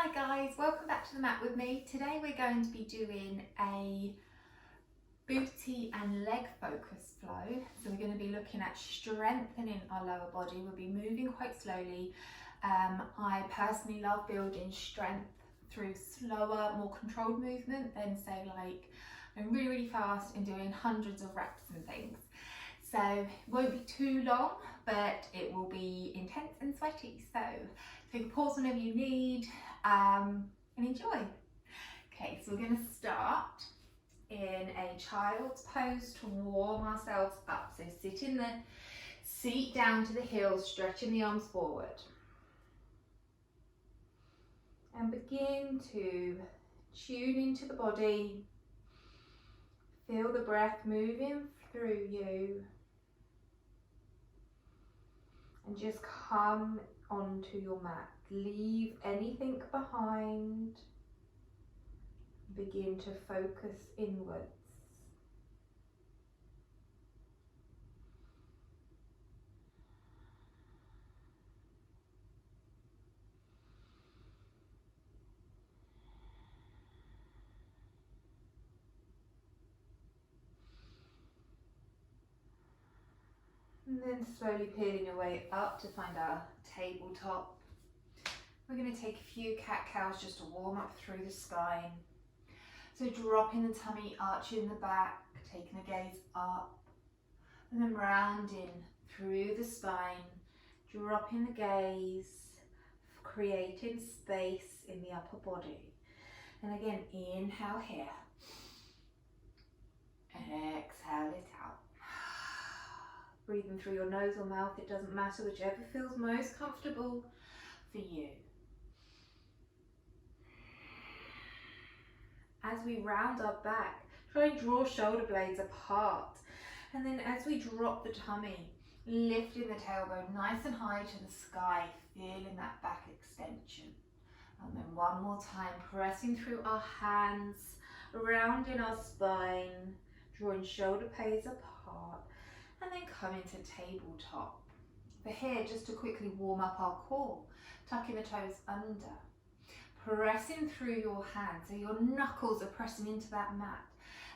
Hi guys, welcome back to the mat with me. Today we're going to be doing a booty and leg focus flow. So we're going to be looking at strengthening our lower body. We'll be moving quite slowly. I personally love building strength through slower, more controlled movement than say like going really fast and doing hundreds of reps and things. So it won't be too long, but it will be intense and sweaty. So take a pause whenever you need and enjoy. Okay, so we're going to start in a child's pose to warm ourselves up. So sit in the seat down to the heels, stretching the arms forward. And begin to tune into the body. Feel the breath moving through you. And just come onto your mat. Leave anything behind. Begin to focus inwards. And then slowly peeling your way up to find our tabletop. We're going to take a few cat-cows just to warm up through the spine. So dropping the tummy, arching the back, taking the gaze up, and then rounding through the spine, dropping the gaze, creating space in the upper body. And again, inhale here, exhale it out. Breathing through your nose or mouth, it doesn't matter, whichever feels most comfortable for you. As we round our back, try and draw shoulder blades apart. And then as we drop the tummy, lifting the tailbone nice and high to the sky, feeling that back extension. And then one more time, pressing through our hands, rounding our spine, drawing shoulder blades apart. And then come into tabletop. For here, just to quickly warm up our core, tucking the toes under, pressing through your hands, so your knuckles are pressing into that mat,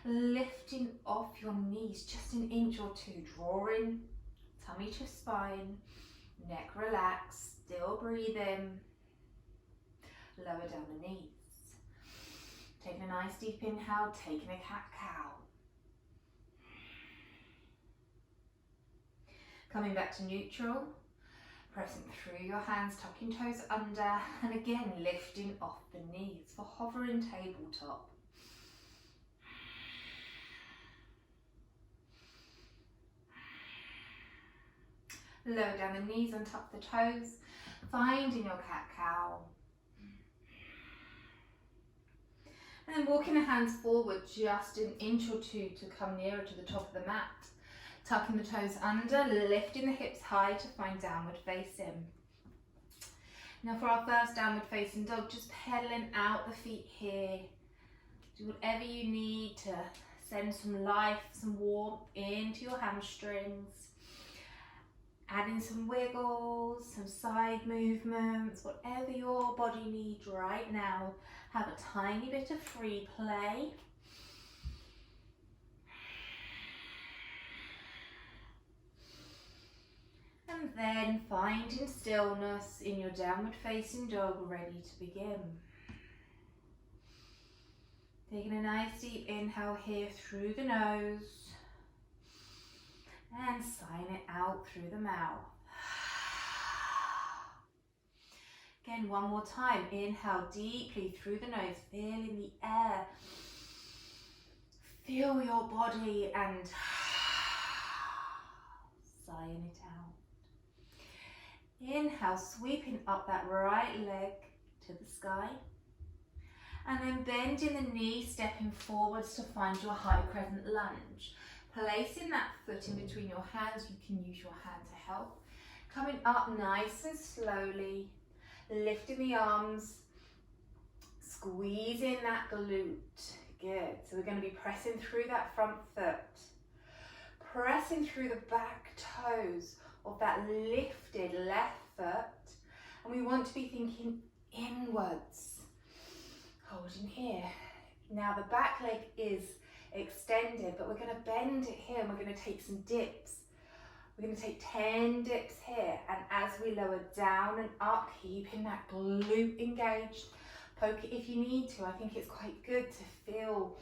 lifting off your knees just an inch or two, drawing tummy to spine, neck relaxed, still breathing, lower down the knees. Taking a nice deep inhale, taking a cat-cow. Coming back to neutral, pressing through your hands, tucking toes under, and again lifting off the knees for hovering tabletop. Lower down the knees and tuck the toes, finding your cat-cow. And then walking the hands forward just an inch or two to come nearer to the top of the mat. Tucking the toes under, lifting the hips high to find downward facing. Now for our first downward facing dog, just pedaling out the feet here. Do whatever you need to send some life, some warmth into your hamstrings. Adding some wiggles, some side movements, whatever your body needs right now. Have a tiny bit of free play. And then finding stillness in your downward facing dog, ready to begin. Taking a nice deep inhale here through the nose and sighing it out through the mouth. Again, one more time. Inhale deeply through the nose, feeling the air. Feel your body and sighing it out. Inhale, sweeping up that right leg to the sky. And then bending the knee, stepping forwards to find your high crescent lunge. Placing that foot in between your hands, you can use your hand to help. Coming up nice and slowly, lifting the arms, squeezing that glute. Good. So we're going to be pressing through that front foot. Pressing through the back toes of that lifted left foot, and we want to be thinking inwards. Holding here. Now the back leg is extended, but we're going to bend it here and we're going to take some dips. We're going to take 10 dips here, and as we lower down and up, keeping that glute engaged. Poke it if you need to. I think it's quite good to feel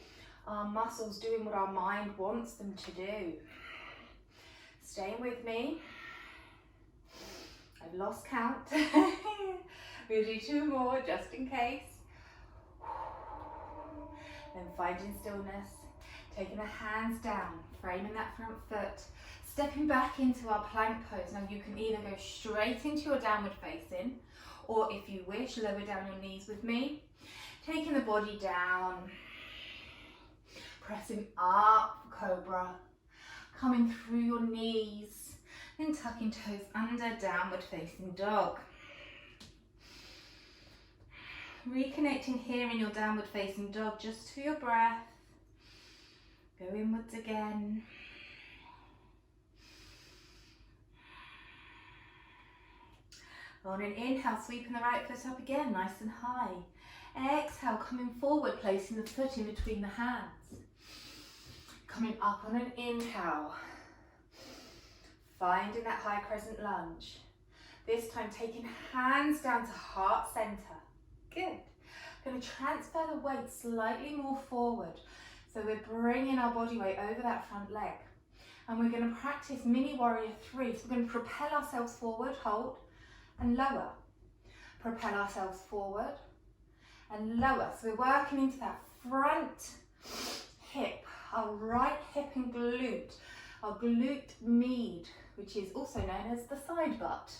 our muscles doing what our mind wants them to do. Staying with me. I've lost count. We'll do 2 more just in case. Then finding stillness, taking the hands down, framing that front foot, stepping back into our plank pose. Now you can either go straight into your downward facing, or if you wish, lower down your knees with me. Taking the body down, pressing up for cobra, coming through your knees, then tucking toes under, downward facing dog. Reconnecting here in your downward facing dog just to your breath. Go inwards again. On an inhale, sweeping the right foot up again, nice and high. Exhale, coming forward, placing the foot in between the hands. Coming up on an inhale. Finding that high crescent lunge. This time taking hands down to heart center. Good. Going to transfer the weight slightly more forward. So we're bringing our body weight over that front leg. And we're going to practice mini warrior 3. So we're going to propel ourselves forward, hold, and lower. Propel ourselves forward and lower. So we're working into that front hip, our right hip and glute, our glute med, which is also known as the side butt.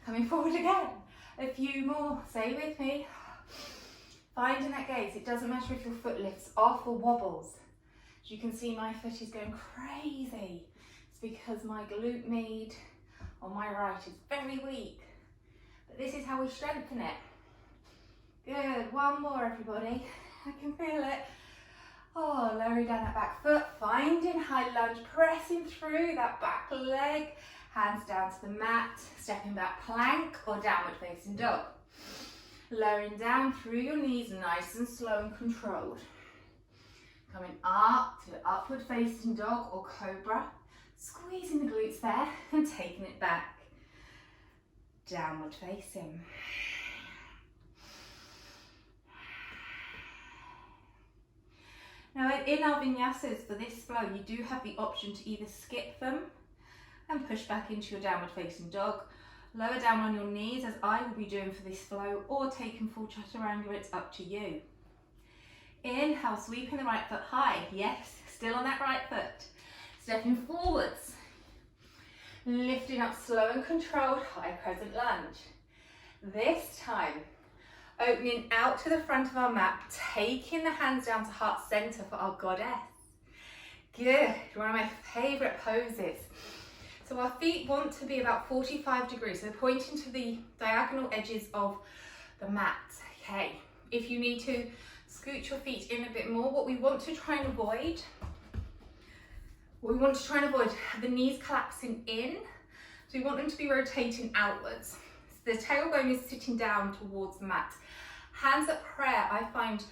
Coming forward again. A few more. Stay with me. Finding that gaze. It doesn't matter if your foot lifts off or wobbles. As you can see, my foot is going crazy. It's because my glute med on my right is very weak. But this is how we strengthen it. Good. One more, everybody. I can feel it. Oh, lowering down that back foot. Finding high lunge. Pressing through that back leg. Hands down to the mat. Stepping back plank or downward facing dog. Lowering down through your knees, nice and slow and controlled. Coming up to upward facing dog or cobra. Squeezing the glutes there and taking it back. Downward facing. Now in our vinyasas for this flow, you do have the option to either skip them and push back into your downward facing dog, lower down on your knees as I will be doing for this flow, or taking full chaturanga, it's up to you. Inhale, sweeping the right foot high. Yes, still on that right foot. Stepping forwards. Lifting up slow and controlled, high crescent lunge. This time, opening out to the front of our mat, taking the hands down to heart center for our goddess. Good, one of my favorite poses. So our feet want to be about 45 degrees, so pointing to the diagonal edges of the mat. Okay, if you need to scoot your feet in a bit more, what we want to try and avoid, the knees collapsing in, so we want them to be rotating outwards. So the tailbone is sitting down towards the mat. Hands at prayer, I find,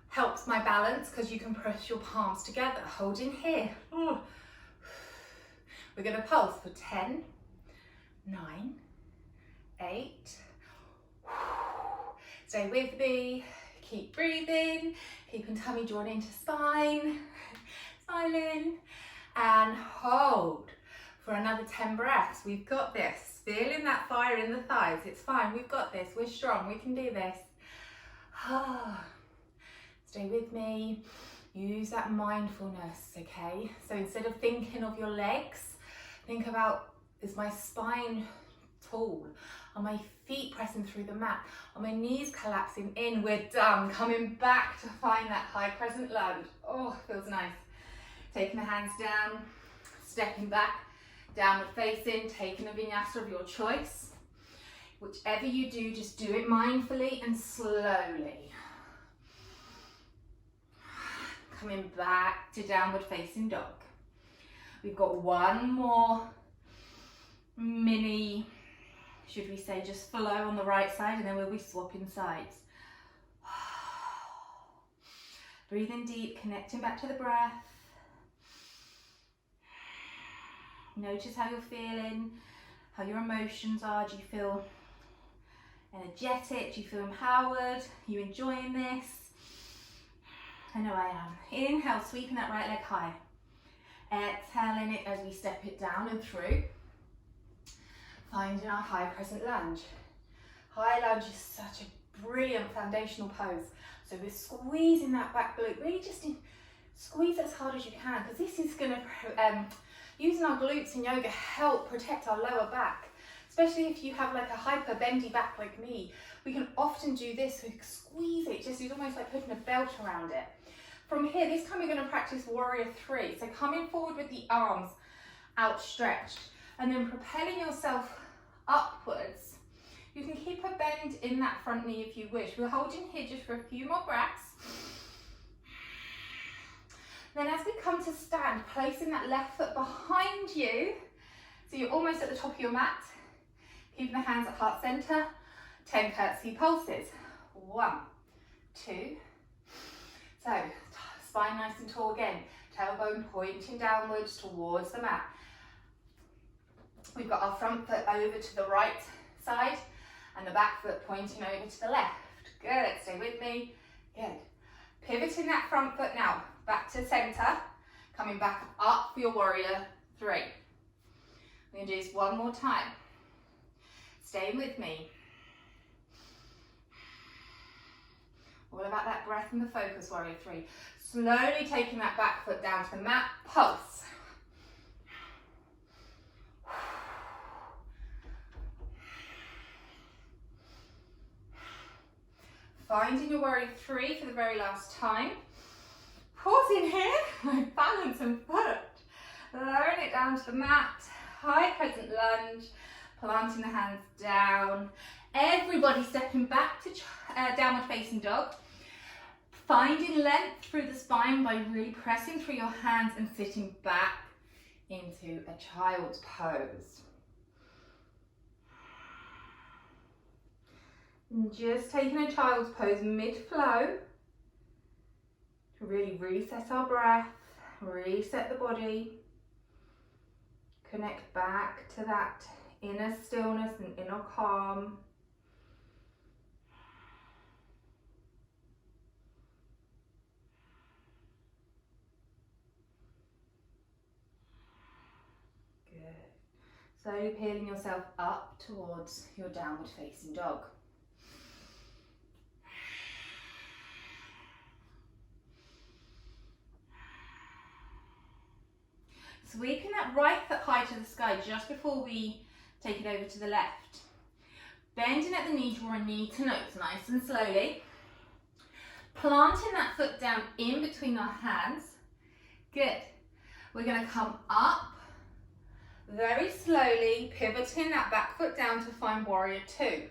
helps my balance because you can press your palms together, holding here. Ooh. We're going to pulse for 10, 9, 8. Stay with me. Keep breathing. Keeping tummy drawn into spine. Smiling. And hold for another 10 breaths. We've got this. Feeling that fire in the thighs. It's fine. We've got this. We're strong. We can do this. Stay with me. Use that mindfulness, okay? So instead of thinking of your legs, think about, is my spine tall? Are my feet pressing through the mat? Are my knees collapsing in? We're done. Coming back to find that high crescent lunge. Oh, feels nice. Taking the hands down, stepping back, downward facing, taking a vinyasa of your choice. Whichever you do, just do it mindfully and slowly. Coming back to downward facing dog. We've got one more mini, should we say, just flow on the right side, and then we'll be swapping sides. Breathing deep, connecting back to the breath. Notice how you're feeling, how your emotions are. Do you feel energetic? Do you feel empowered? Are you enjoying this? I know I am. Inhale, sweeping that right leg high. Exhaling it as we step it down and through. Finding our high crescent lunge. High lunge is such a brilliant foundational pose. So we're squeezing that back glute, really just squeeze as hard as you can, because this is going to, using our glutes in yoga, help protect our lower back. Especially if you have like a hyper bendy back like me, we can often do this, we squeeze it, just it's almost like putting a belt around it. From here, this time we're going to practice warrior 3. So coming forward with the arms outstretched, and then propelling yourself upwards. You can keep a bend in that front knee if you wish. We're holding here just for a few more breaths. Then as we come to stand, placing that left foot behind you, so you're almost at the top of your mat, keeping the hands at heart center, 10 curtsy pulses. 1, 2. So, spine nice and tall again, tailbone pointing downwards towards the mat. We've got our front foot over to the right side, and the back foot pointing over to the left. Good, stay with me. Good. Pivoting that front foot now, back to center, coming back up for your warrior 3. We're gonna do this one more time. Stay with me. All about that breath and the focus, warrior 3. Slowly taking that back foot down to the mat, pulse. Finding your warrior 3 for the very last time. Pausing here, balance and foot. Lowering it down to the mat, high crescent lunge, planting the hands down. Everybody stepping back to downward facing dog. Finding length through the spine by really pressing through your hands and sitting back into a child's pose. And just taking a child's pose mid-flow to really reset our breath, reset the body, connect back to that inner stillness and inner calm. Good. Slowly peeling yourself up towards your downward facing dog. Sweeping that right foot high to the sky just before we take it over to the left. Bending at the knee, drawing knee to nose, nice and slowly. Planting that foot down in between our hands. Good. We're going to come up very slowly, pivoting that back foot down to find warrior 2.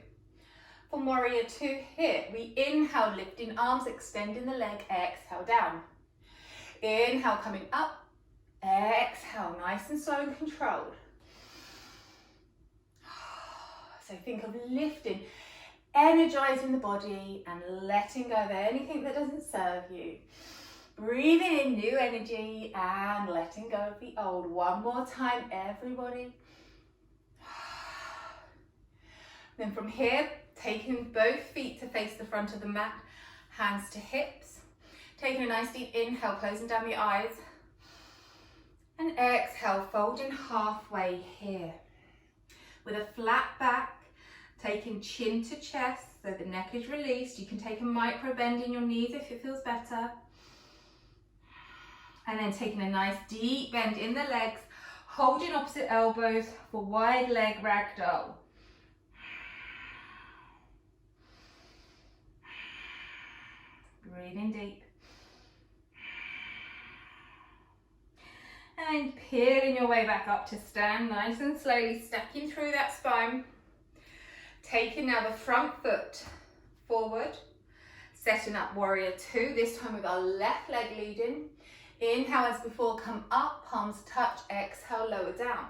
From warrior 2 here, we inhale, lifting arms, extending the leg, exhale down. Inhale, coming up. Exhale, nice and slow and controlled. So think of lifting, energizing the body and letting go of anything that doesn't serve you. Breathing in new energy and letting go of the old. One more time, everybody. Then from here, taking both feet to face the front of the mat, hands to hips. Taking a nice deep inhale, closing down the eyes. And exhale, folding halfway here. With a flat back, taking chin to chest, so the neck is released. You can take a micro bend in your knees if it feels better. And then taking a nice deep bend in the legs, holding opposite elbows for wide leg ragdoll. Breathing deep. And peeling your way back up to stand, nice and slowly, stacking through that spine. Taking now the front foot forward, setting up warrior 2, this time with our left leg leading. Inhale as before, come up, palms touch, exhale, lower down.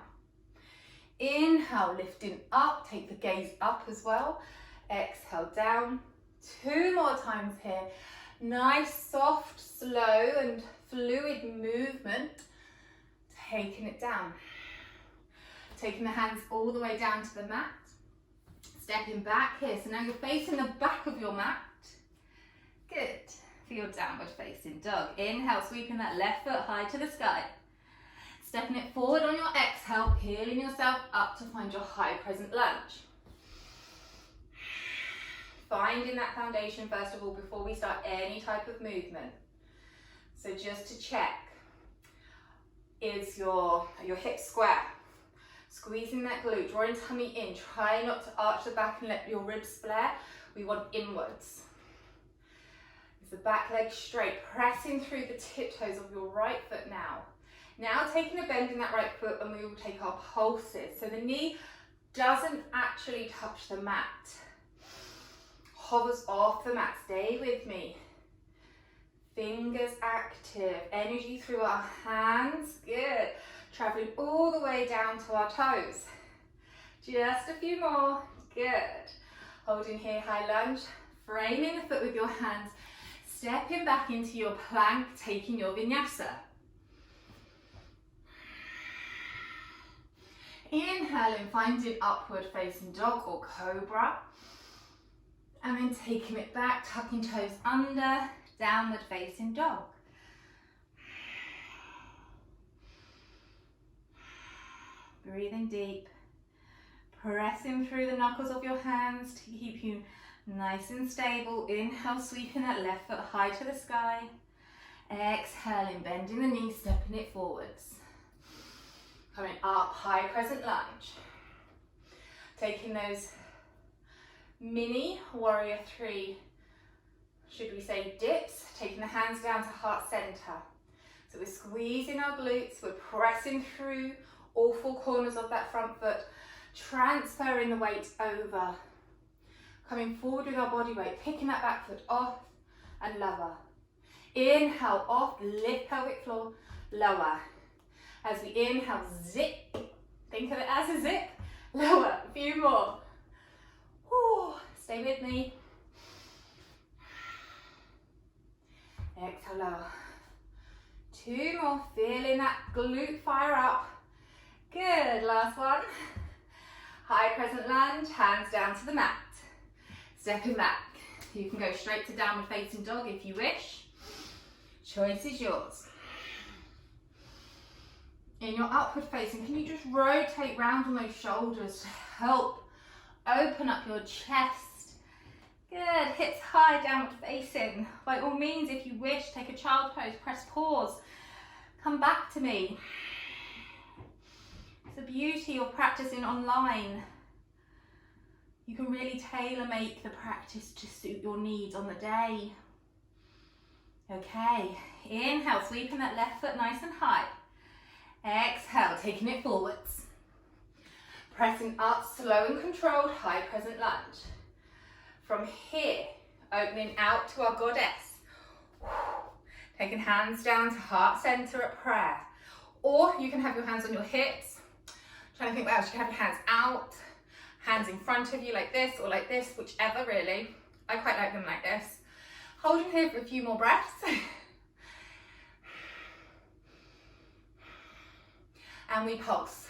Inhale, lifting up, take the gaze up as well. Exhale, down. 2 more times here. Nice, soft, slow and fluid movement. Taking it down. Taking the hands all the way down to the mat. Stepping back here. So now you're facing the back of your mat. Good. For your downward facing dog. Inhale, sweeping that left foot high to the sky. Stepping it forward on your exhale, peeling yourself up to find your high crescent lunge. Finding that foundation first of all before we start any type of movement. So just to check, is your hips square? Squeezing that glute, drawing tummy in. Try not to arch the back and let your ribs flare. We want inwards. Is the back leg straight, pressing through the tiptoes of your right foot now. Now taking a bend in that right foot and we will take our pulses. So the knee doesn't actually touch the mat. Hovers off the mat, stay with me. Fingers active, energy through our hands, good. Traveling all the way down to our toes. Just a few more, good. Holding here, high lunge, framing the foot with your hands, stepping back into your plank, taking your vinyasa. Inhaling, finding upward facing dog or cobra. And then taking it back, tucking toes under, downward facing dog. Breathing deep, pressing through the knuckles of your hands to keep you nice and stable. Inhale, sweeping that left foot high to the sky. Exhaling, bending the knees, stepping it forwards. Coming up, high crescent lunge. Taking those mini warrior 3, should we say dips, taking the hands down to heart center. So we're squeezing our glutes, we're pressing through all 4 corners of that front foot, transferring the weight over, coming forward with our body weight, picking that back foot off and lower. Inhale, off, lift pelvic floor, lower. As we inhale, zip, think of it as a zip, lower, a few more. Whew. Stay with me. Exhale, lower. 2 more, feeling that glute fire up. Good, last one. High crescent lunge, hands down to the mat. Stepping back. You can go straight to downward facing dog if you wish. Choice is yours. In your upward facing, can you just rotate round on those shoulders to help open up your chest? Good, hips high, downward facing. By all means, if you wish, take a child pose, press pause. Come back to me. It's the beauty of practicing online. You can really tailor-make the practice to suit your needs on the day. Okay, inhale, sweeping that left foot nice and high. Exhale, taking it forwards. Pressing up, slow and controlled, high crescent lunge. From here, opening out to our goddess. Taking hands down to heart center at prayer. Or you can have your hands on your hips. Trying to think about how you can have your hands out, hands in front of you like this or like this, whichever really. I quite like them like this. Holding here for a few more breaths. And we pulse.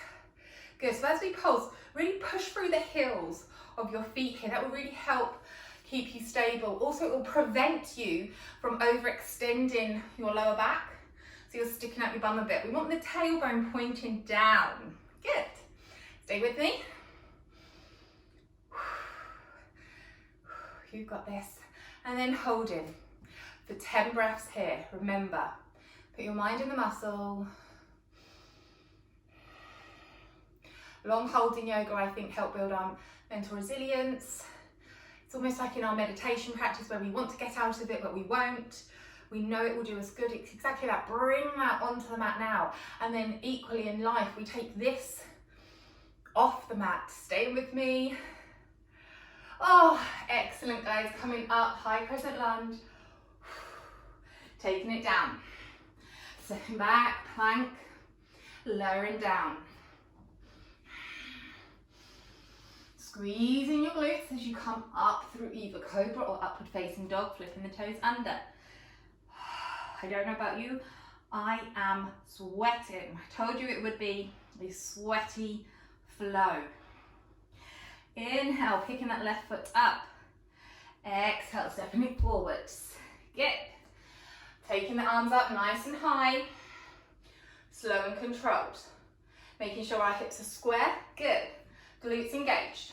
Good, so as we pulse, really push through the heels of your feet here. That will really help keep you stable. Also, it will prevent you from overextending your lower back. So you're sticking out your bum a bit. We want the tailbone pointing down. Good. Stay with me. You've got this. And then holding for 10 breaths here. Remember, put your mind in the muscle. Long holding yoga, I think, help build our mental resilience. It's almost like in our meditation practice where we want to get out of it, but we won't. We know it will do us good. It's exactly that. Bring that onto the mat now. And then equally in life, we take this off the mat. Stay with me. Oh, excellent, guys. Coming up, high crescent lunge. Taking it down. Stepping back, plank, lowering down. Squeezing your glutes as you come up through either cobra or upward facing dog, flipping the toes under. I don't know about you, I am sweating. I told you it would be a sweaty flow. Inhale, picking that left foot up. Exhale, stepping it forwards. Good. Taking the arms up nice and high. Slow and controlled. Making sure our hips are square. Good. Glutes engaged.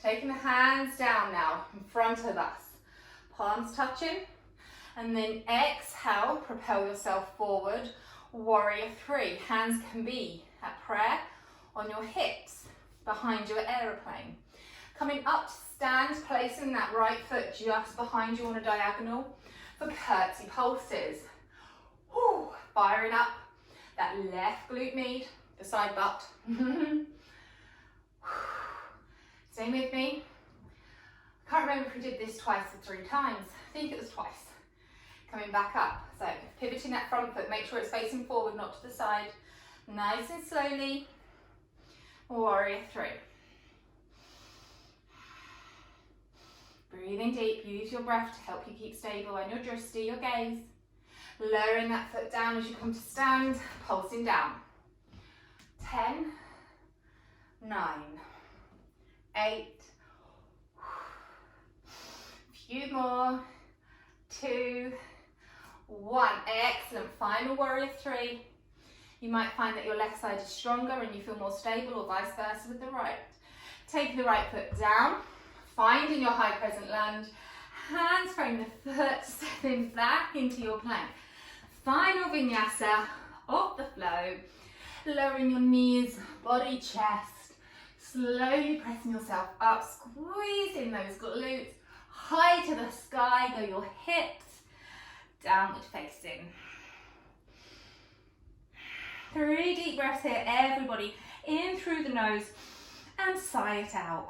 Taking the hands down now in front of us. Palms touching. And then exhale, propel yourself forward. Warrior three. Hands can be at prayer on your hips behind your aeroplane. Coming up to stand, placing that right foot just behind you on a diagonal for curtsy pulses. Whew, firing up that left glute med, the side butt. Stay with me. I can't remember if we did this twice or 3 times. I think it was twice. Coming back up. So pivoting that front foot, make sure it's facing forward, not to the side. Nice and slowly. Warrior three. Breathing deep, use your breath to help you keep stable and your drishti, your gaze. Lowering that foot down as you come to stand, pulsing down. 10, 9, 8, few more, 2, 1. Excellent. Final warrior three. You might find that your left side is stronger and you feel more stable, or vice versa with the right. Take the right foot down, finding your high crescent lunge, hands frame the foot, stepping back into your plank. Final vinyasa off the flow, lowering your knees, body, chest, slowly pressing yourself up, squeezing those glutes, high to the sky, go your hips, downward facing. 3 deep breaths here, everybody. In through the nose and sigh it out.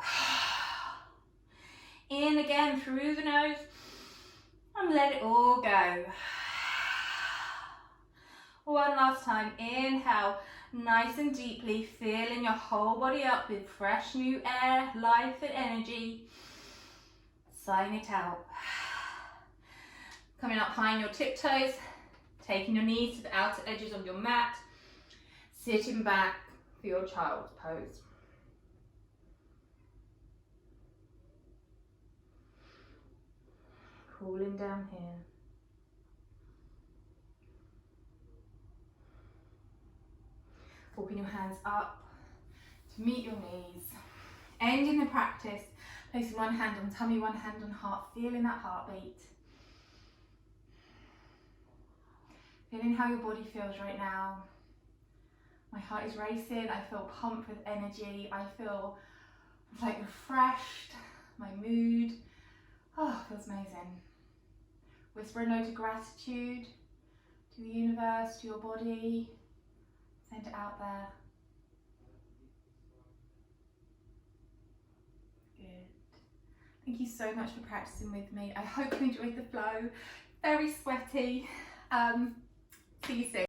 In again through the nose and let it all go. One last time. Inhale, nice and deeply, filling your whole body up with fresh new air, life and energy. Sighing it out. Coming up high on your tiptoes, taking your knees to the outer edges of your mat. Sitting back for your child's pose. Cooling down here. Walking your hands up to meet your knees. Ending the practice, placing one hand on tummy, one hand on heart, feeling that heartbeat. Feeling how your body feels right now. My heart is racing, I feel pumped with energy, I feel like refreshed, my mood, feels amazing. Whisper a note of gratitude to the universe, to your body, send it out there. Good. Thank you so much for practicing with me. I hope you enjoyed the flow. Very sweaty. See you soon.